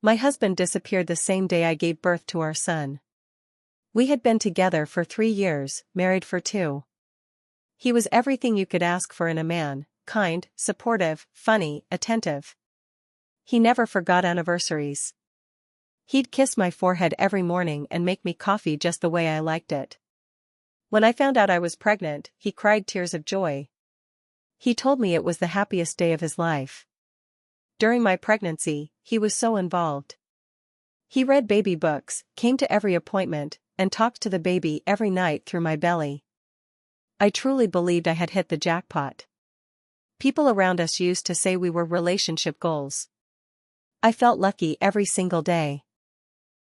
My husband disappeared the same day I gave birth to our son. We had been together for 3 years, married for 2. He was everything you could ask for in a man: kind, supportive, funny, attentive. He never forgot anniversaries. He'd kiss my forehead every morning and make me coffee just the way I liked it. When I found out I was pregnant, he cried tears of joy. He told me it was the happiest day of his life. During my pregnancy, he was so involved. He read baby books, came to every appointment, and talked to the baby every night through my belly. I truly believed I had hit the jackpot. People around us used to say we were relationship goals. I felt lucky every single day.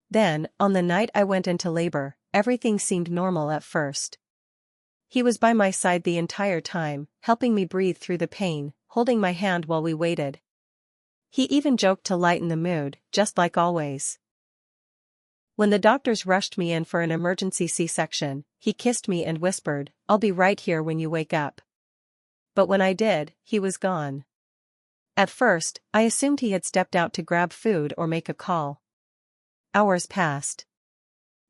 Then, on the night I went into labor, everything seemed normal at first. He was by my side the entire time, helping me breathe through the pain, holding my hand while we waited. He even joked to lighten the mood, just like always. When the doctors rushed me in for an emergency C-section, he kissed me and whispered, "I'll be right here when you wake up." But when I did, he was gone. At first, I assumed he had stepped out to grab food or make a call. Hours passed.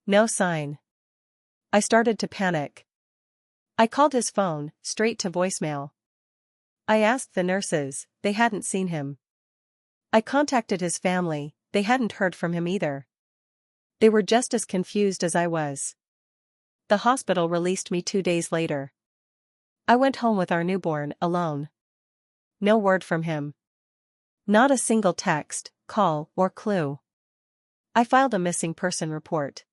No sign. I started to panic. I called his phone, straight to voicemail. I asked the nurses, they hadn't seen him. I contacted his family, they hadn't heard from him either. They were just as confused as I was. The hospital released me 2 days later. I went home with our newborn, alone. No word from him. Not a single text, call, or clue. I filed a missing person report.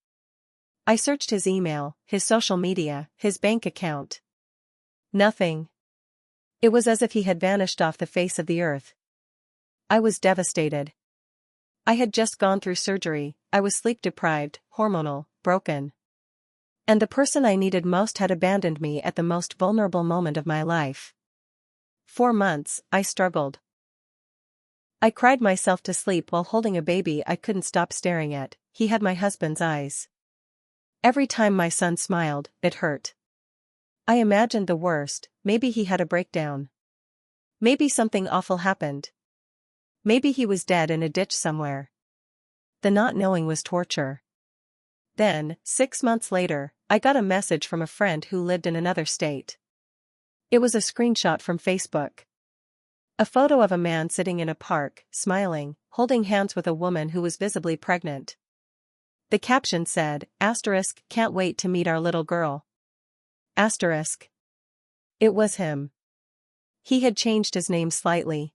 I searched his email, his social media, his bank account. Nothing. It was as if he had vanished off the face of the earth. I was devastated. I had just gone through surgery, I was sleep-deprived, hormonal, broken. And the person I needed most had abandoned me at the most vulnerable moment of my life. 4 months, I struggled. I cried myself to sleep while holding a baby I couldn't stop staring at. He had my husband's eyes. Every time my son smiled, it hurt. I imagined the worst, maybe he had a breakdown. Maybe something awful happened. Maybe he was dead in a ditch somewhere. The not knowing was torture. Then, 6 months later, I got a message from a friend who lived in another state. It was a screenshot from Facebook. A photo of a man sitting in a park, smiling, holding hands with a woman who was visibly pregnant. The caption said, *, can't wait to meet our little girl. *. It was him. He had changed his name slightly.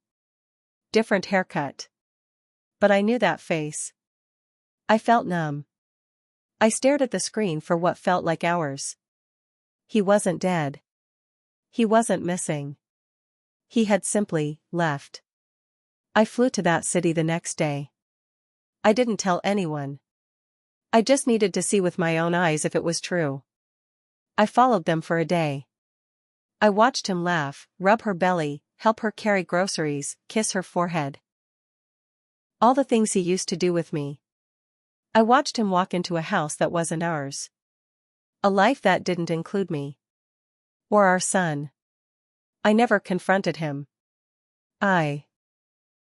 Different haircut. But I knew that face. I felt numb. I stared at the screen for what felt like hours. He wasn't dead. He wasn't missing. He had simply left. I flew to that city the next day. I didn't tell anyone. I just needed to see with my own eyes if it was true. I followed them for a day. I watched him laugh, rub her belly, help her carry groceries, kiss her forehead. All the things he used to do with me. I watched him walk into a house that wasn't ours. A life that didn't include me. Or our son. I never confronted him. I